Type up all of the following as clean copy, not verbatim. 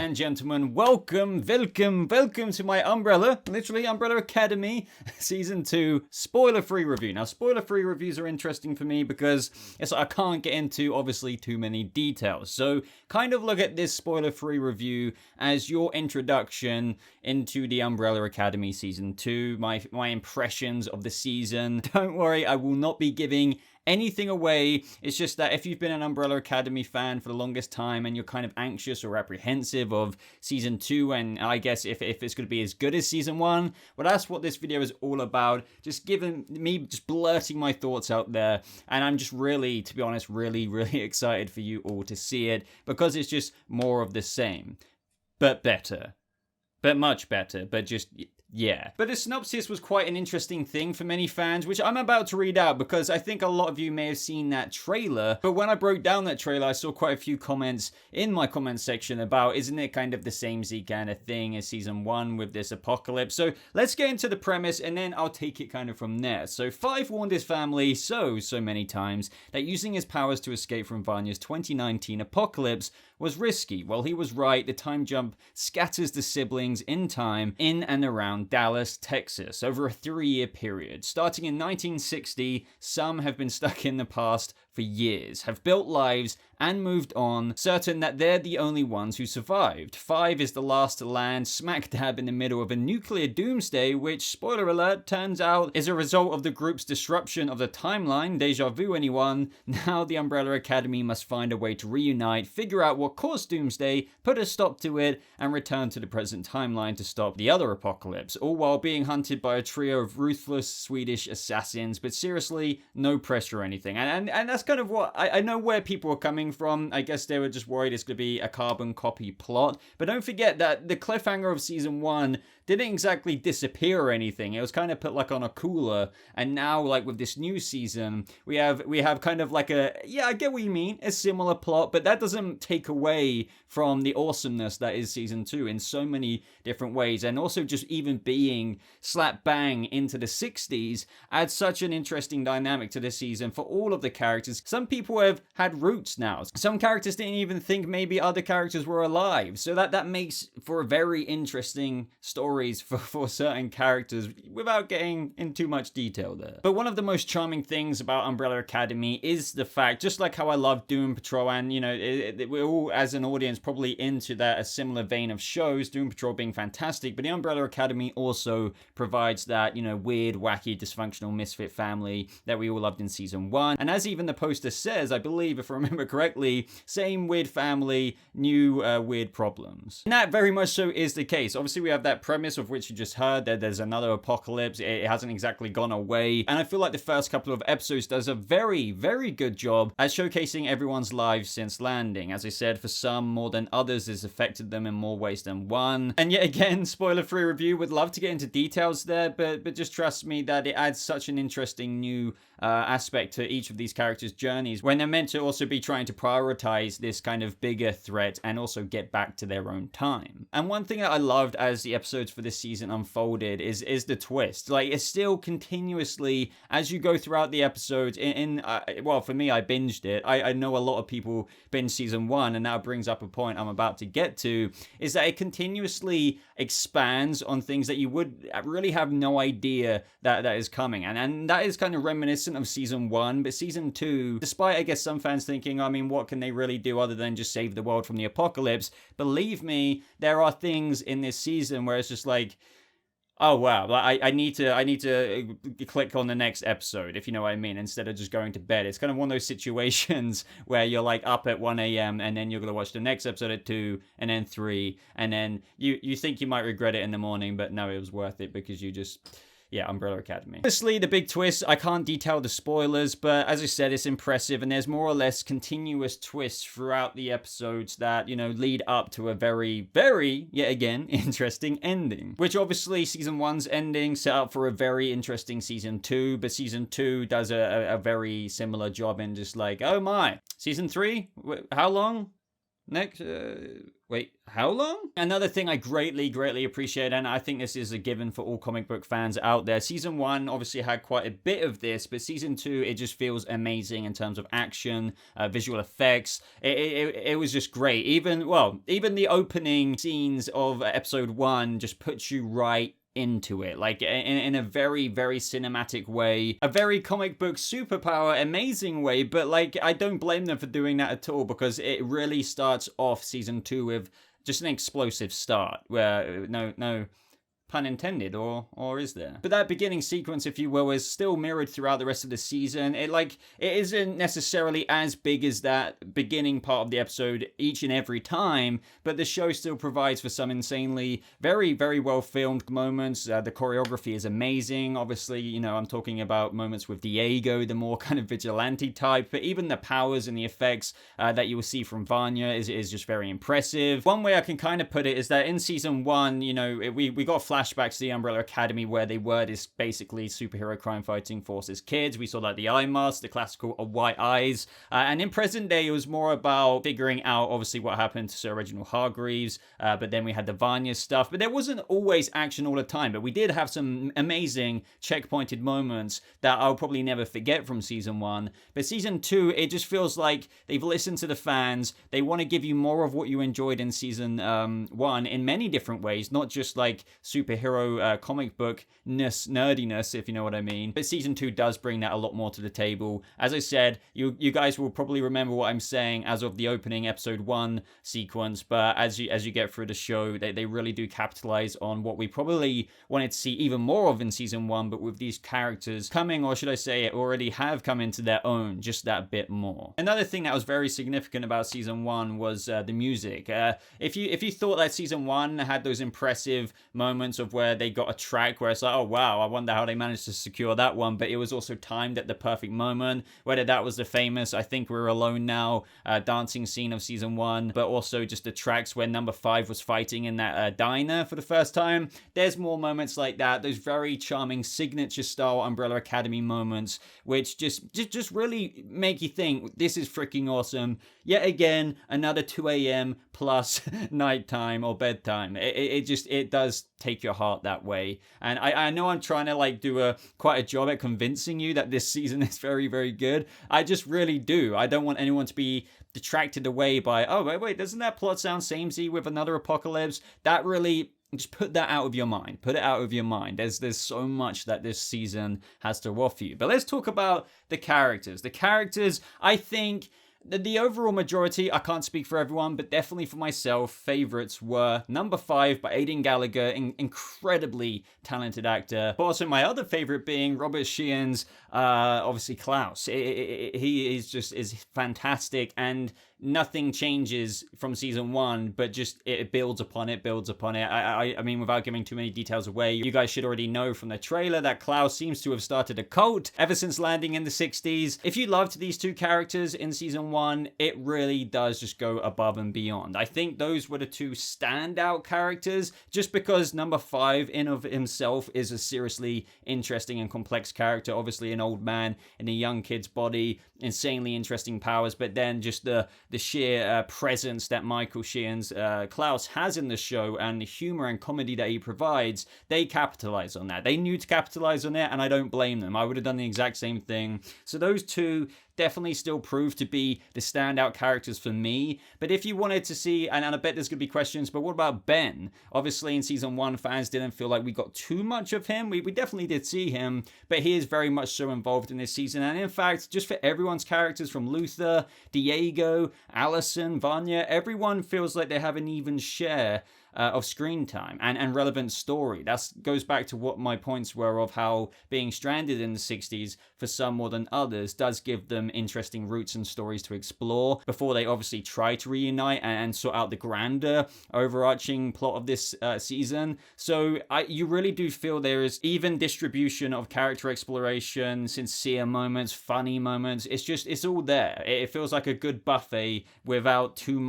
and gentlemen, welcome to my Umbrella Academy Season 2 spoiler-free review. Now, spoiler-free reviews are interesting for me because I can't get into, obviously, too many details. So, kind of look at this spoiler-free review as your introduction into the Umbrella Academy Season 2, my impressions of the season. Don't worry, I will not be giving anything away. It's just that if you've been an Umbrella Academy fan for the longest time and you're kind of anxious or apprehensive of Season 2, and I guess if it's going to be as good as Season 1, well, that's what this video is all about. Just blurting my thoughts out there. And I'm just really, to be honest, really excited for you all to see it because it's just more of the same. But better. But much better. But just... yeah. But the synopsis was quite an interesting thing for many fans, which I'm about to read out because I think a lot of you may have seen that trailer. But when I broke down that trailer, I saw quite a few comments in my comment section about, isn't it kind of the same kind of thing as Season 1 with this apocalypse? So let's get into the premise and then I'll take it kind of from there. So Five warned his family so many times that using his powers to escape from Vanya's 2019 apocalypse was risky. Well, he was right. The time jump scatters the siblings in time in and around Dallas, Texas, over a 3-year period. Starting in 1960, some have been stuck in the past for years, have built lives and moved on, certain that they're the only ones who survived. Five is the last to land smack dab in the middle of a nuclear doomsday, which, spoiler alert, turns out is a result of the group's disruption of the timeline. Deja vu, anyone? Now the Umbrella Academy must find a way to reunite, figure out what caused doomsday, put a stop to it, and return to the present timeline to stop the other apocalypse, all while being hunted by a trio of ruthless Swedish assassins. But seriously, no pressure or anything. And that's kind of what I know where people are coming from. I guess they were just worried it's going to be a carbon copy plot. But don't forget that the cliffhanger of Season 1 didn't exactly disappear or anything. It was kind of put like on a cooler. And now, like with this new season, we have kind of like I get what you mean, a similar plot, but that doesn't take away from the awesomeness that is Season 2 in so many different ways. And also just even being slap bang into the 60s adds such an interesting dynamic to this season for all of the characters. Some people have had roots now. Some characters didn't even think maybe other characters were alive. So that makes for a very interesting stories for certain characters without getting in too much detail there. But one of the most charming things about Umbrella Academy is the fact, just like how I love Doom Patrol, and we're all as an audience probably into that, a similar vein of shows, Doom Patrol being fantastic, but the Umbrella Academy also provides that, weird, wacky, dysfunctional misfit family that we all loved in Season 1. And as even the poster says, I believe, if I remember correctly, same weird family, new weird problems. And that very much so is the case. Obviously, we have that premise of which you just heard, that there's another apocalypse. It hasn't exactly gone away. And I feel like the first couple of episodes does a very good job at showcasing everyone's lives since landing. As I said, for some more than others, it's affected them in more ways than one. And yet again, spoiler-free review, would love to get into details there, but just trust me that it adds such an interesting new aspect to each of these characters' journeys when they're meant to also be trying to prioritize this kind of bigger threat and also get back to their own time. And one thing that I loved as the episodes for this season unfolded is the twist. Like, it's still continuously, as you go throughout the episodes, well, for me, I binged it. I know a lot of people binge Season 1, and that brings up a point I'm about to get to, is that it continuously expands on things that you would really have no idea that is coming. And that is kind of reminiscent of Season 1, but Season 2, despite, I guess, some fans thinking, what can they really do other than just save the world from the apocalypse? Believe me, there are things in this season where it's just like, oh wow, I need to click on the next episode, if you know what I mean, instead of just going to bed. It's kind of one of those situations where you're like up at 1 a.m. and then you're going to watch the next episode at 2 and then 3, and then you think you might regret it in the morning, but no, it was worth it because you just... yeah, Umbrella Academy. Honestly, the big twist, I can't detail the spoilers, but as I said, it's impressive, and there's more or less continuous twists throughout the episodes that, lead up to a very, yet again, interesting ending. Which obviously, Season 1's ending set up for a very interesting Season 2, but Season 2 does a very similar job in just like, oh my, Season 3? How long? Next? Wait, how long? Another thing I greatly appreciate, and I think this is a given for all comic book fans out there. Season 1 obviously had quite a bit of this, but Season 2, it just feels amazing in terms of action, visual effects. It was just great. Even the opening scenes of Episode 1 just puts you right into it, like in a very cinematic way, a very comic book superpower amazing way. But like, I don't blame them for doing that at all, because it really starts off Season 2 with just an explosive start where no pun intended, or is there? But that beginning sequence, if you will, is still mirrored throughout the rest of the season. It isn't necessarily as big as that beginning part of the episode each and every time, but the show still provides for some insanely very well filmed moments. The choreography is amazing. Obviously, I'm talking about moments with Diego, the more kind of vigilante type, but even the powers and the effects that you will see from Vanya is just very impressive. One way I can kind of put it is that in Season 1, we got flashbacks to the Umbrella Academy, where they were this basically superhero crime fighting forces kids. We saw like the eye mask, the classical white eyes, and in present day it was more about figuring out obviously what happened to Sir Reginald Hargreaves, but then we had the Vanya stuff, but there wasn't always action all the time. But we did have some amazing checkpointed moments that I'll probably never forget from Season 1. But Season 2, it just feels like they've listened to the fans. They want to give you more of what you enjoyed in Season 1 in many different ways, not just like superhero comic book nerdiness, if you know what I mean. But Season 2 does bring that a lot more to the table. As I said, you guys will probably remember what I'm saying as of the opening Episode 1 sequence, but as you get through the show, they really do capitalize on what we probably wanted to see even more of in Season 1, but with these characters coming, or should I say already have come into their own just that bit more. Another thing that was very significant about Season 1 was the music. If you thought that Season 1 had those impressive moments of where they got a track where it's like, oh wow, I wonder how they managed to secure that one, but it was also timed at the perfect moment, whether that was the famous I Think We're Alone Now dancing scene of Season 1, but also just the tracks where number 5 was fighting in that diner for the first time. There's more moments like that, those very charming signature style Umbrella Academy moments, which just really make you think, this is freaking awesome. Yet again, another 2 a.m. plus nighttime or bedtime. It does take your heart that way. And I know I'm trying to like do quite a job at convincing you that this season is very good. I just really do. I don't want anyone to be detracted away by, oh wait, doesn't that plot sound samey with another apocalypse? That really, just put that out of your mind. Put it out of your mind. There's so much that this season has to offer you. But let's talk about the characters. The characters, I think, the overall majority, I can't speak for everyone, but definitely for myself, favorites were number 5 by Aidan Gallagher, incredibly talented actor. But also my other favorite being Robert Sheehan's, obviously Klaus. He is fantastic, and nothing changes from Season 1, but just it builds upon it. I mean, without giving too many details away, you guys should already know from the trailer that Klaus seems to have started a cult ever since landing in the 60s. If you loved these two characters in Season 1, it really does just go above and beyond. I think those were the two standout characters, just because number 5 in of himself is a seriously interesting and complex character. Obviously an old man in a young kid's body, insanely interesting powers, but then just the sheer presence that Michael Sheehan's Klaus has in the show, and the humor and comedy that he provides, they capitalize on that. They knew to capitalize on it, and I don't blame them. I would have done the exact same thing. So those two definitely still prove to be the standout characters for me. But if you wanted to see, and I bet there's going to be questions, but what about Ben? Obviously in Season 1, fans didn't feel like we got too much of him. We definitely did see him, but he is very much so involved in this season. And in fact, just for everyone's characters, from Luther, Diego, Allison, Vanya, everyone feels like they have an even share of screen time and relevant story. That goes back to what my points were of how being stranded in the 60s, for some more than others, does give them interesting roots and stories to explore before they obviously try to reunite and sort out the grander overarching plot of this season. So you really do feel there is even distribution of character exploration, sincere moments, funny moments. It's all there. It feels like a good buffet without too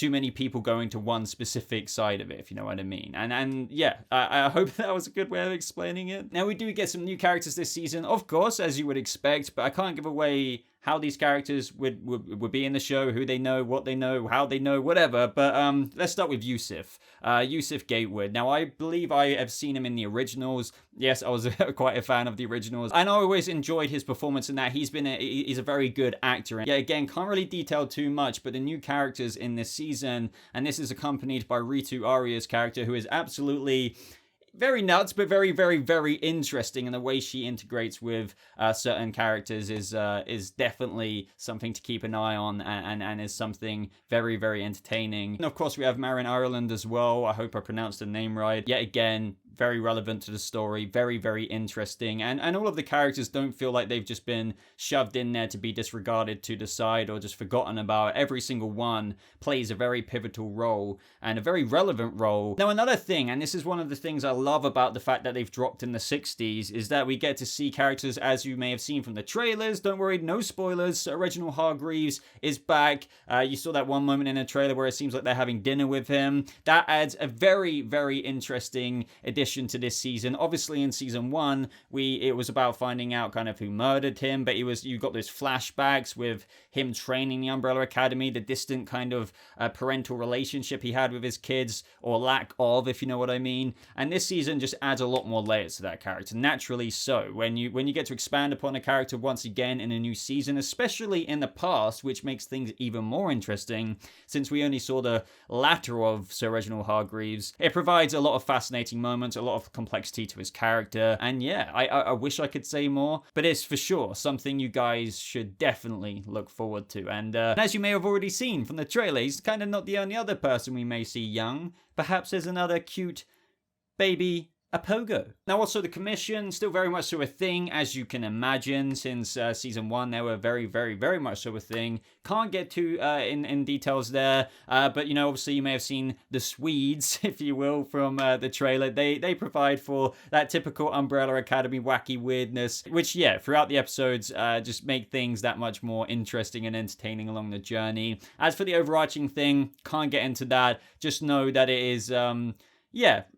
many people going to one specific side of it, if you know what I mean. And yeah, I hope that was a good way of explaining it. Now, we do get some new characters this season, of course, as you would expect, but I can't give away how these characters would be in the show, who they know, what they know, how they know, whatever. But let's start with Yusuf. Yusuf Gatewood. Now, I believe I have seen him in the originals. Yes, I was quite a fan of the originals, and I always enjoyed his performance in that. He's a very good actor. And yeah, again, can't really detail too much, but the new characters in this season, and this is accompanied by Ritu Arya's character, who is absolutely very nuts, but very, very, very interesting, and the way she integrates with certain characters is definitely something to keep an eye on, and is something very, very entertaining. And of course, we have Marin Ireland as well. I hope I pronounced the name right. Yet again, very relevant to the story, very, very interesting, and all of the characters don't feel like they've just been shoved in there to be disregarded to the side or just forgotten about. Every single one plays a very pivotal role and a very relevant role. Now, another thing, and this is one of the things I love about the fact that they've dropped in the 60s, is that we get to see characters, as you may have seen from the trailers. Don't worry, no spoilers. Reginald Hargreaves is back. You saw that one moment in a trailer where it seems like they're having dinner with him. That adds a very, very interesting addition to this season. Obviously, in season 1, it was about finding out kind of who murdered him, but you got those flashbacks with him training the Umbrella Academy, the distant kind of parental relationship he had with his kids, or lack of, if you know what I mean. And this season just adds a lot more layers to that character, naturally so. When you get to expand upon a character once again in a new season, especially in the past, which makes things even more interesting, since we only saw the latter of Sir Reginald Hargreaves, it provides a lot of fascinating moments, a lot of complexity to his character, and yeah, I wish I could say more, but it's for sure something you guys should definitely look forward to. And as you may have already seen from the trailer, he's kind of not the only other person we may see young. Perhaps there's another cute baby a pogo. Now, also the commission, still very much so a thing, as you can imagine. Since season 1, they were very, very, very much so a thing. Can't get too in details there, but obviously you may have seen the Swedes, if you will, from the trailer. They provide for that typical Umbrella Academy wacky weirdness, which, yeah, throughout the episodes just make things that much more interesting and entertaining along the journey. As for the overarching thing, can't get into that. Just know that it is,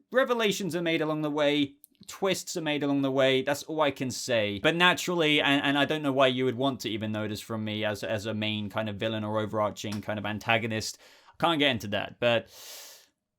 revelations are made along the way, twists are made along the way. That's all I can say. But naturally, and I don't know why you would want to even know this from me as a main kind of villain or overarching kind of antagonist, can't get into that. But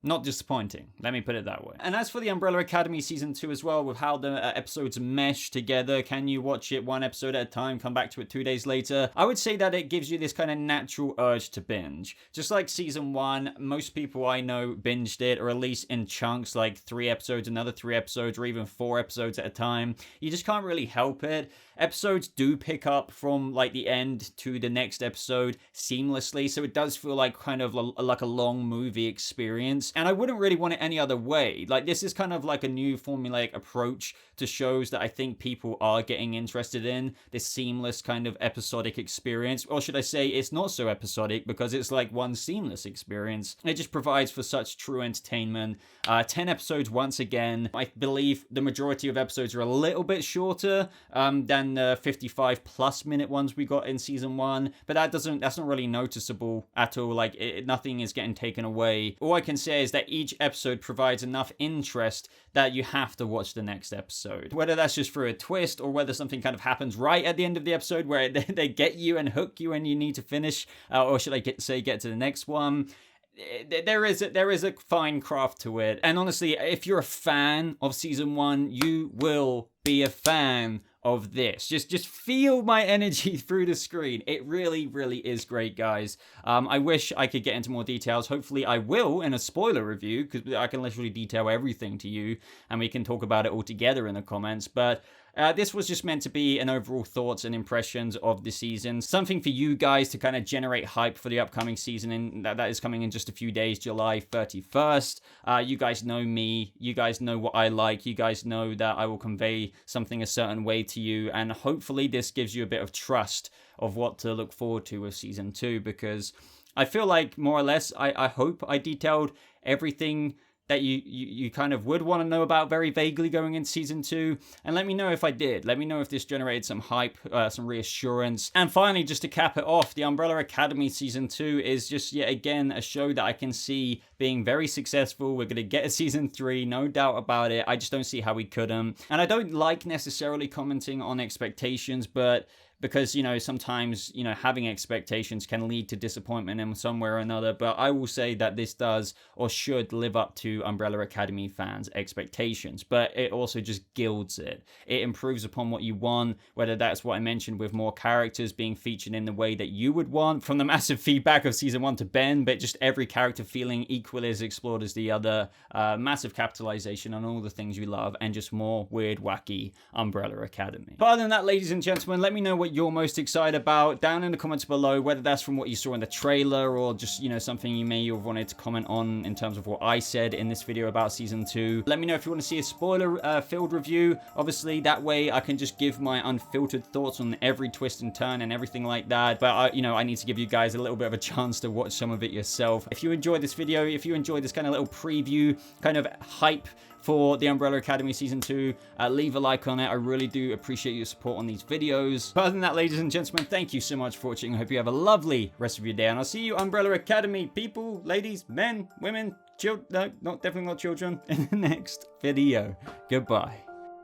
not disappointing, let me put it that way. And as for the Umbrella Academy Season 2 as well, with how the episodes mesh together, can you watch it one episode at a time, come back to it 2 days later? I would say that it gives you this kind of natural urge to binge. Just like Season 1, most people I know binged it, or at least in chunks, like 3 episodes, another 3 episodes, or even 4 episodes at a time. You just can't really help it. Episodes do pick up from like the end to the next episode seamlessly, so it does feel like kind of like a long movie experience, and I wouldn't really want it any other way. Like, this is kind of like a new formulaic approach to shows that I think people are getting interested in, this seamless kind of episodic experience, or should I say it's not so episodic because it's like one seamless experience. It just provides for such true entertainment. 10 episodes once again. I believe the majority of episodes are a little bit shorter than the 55 plus minute ones we got in season 1, but that's not really noticeable at all. Like, nothing is getting taken away. All I can say is that each episode provides enough interest that you have to watch the next episode, whether that's just through a twist or whether something kind of happens right at the end of the episode where they get you and hook you and you need to finish, or should I get to the next one. There is a fine craft to it, and honestly, if you're a fan of season 1, you will be a fan of this. Just feel my energy through the screen. It really, really is great, guys. I wish I could get into more details. Hopefully I will in a spoiler review, because I can literally detail everything to you and we can talk about it all together in the comments. But this was just meant to be an overall thoughts and impressions of the season. Something for you guys to kind of generate hype for the upcoming season, and that is coming in just a few days, July 31st. You guys know me. You guys know what I like. You guys know that I will convey something a certain way to you, and hopefully this gives you a bit of trust of what to look forward to with season 2, because I feel like more or less I hope I detailed everything that you kind of would want to know about very vaguely going into season 2, and let me know if I did. Let me know if this generated some hype, some reassurance. And finally, just to cap it off, the Umbrella Academy season 2 is just yet again a show that I can see being very successful. We're going to get a season 3, no doubt about it. I just don't see how we couldn't. And I don't like necessarily commenting on expectations, but because, you know, sometimes, you know, having expectations can lead to disappointment in some way or another. But I will say that this does or should live up to Umbrella Academy fans' expectations. But it also just gilds it. It improves upon what you want, whether that's what I mentioned with more characters being featured in the way that you would want, from the massive feedback of season 1 to Ben, but just every character feeling equally as explored as the other, massive capitalization on all the things you love, and just more weird, wacky Umbrella Academy. But other than that, ladies and gentlemen, let me know what you're most excited about down in the comments below, whether that's from what you saw in the trailer or just, you know, something you may have wanted to comment on in terms of what I said in this video about season 2. Let me know if you want to see a spoiler filled review. Obviously, that way I can just give my unfiltered thoughts on every twist and turn and everything like that. But you know, I need to give you guys a little bit of a chance to watch some of it yourself. If you enjoyed this video, if you enjoyed this kind of little preview, kind of hype for the Umbrella Academy Season 2, leave a like on it. I really do appreciate your support on these videos. But other than that, ladies and gentlemen, thank you so much for watching. I hope you have a lovely rest of your day, and I'll see you, Umbrella Academy people, ladies, men, women, children, no, definitely not children, in the next video. Goodbye.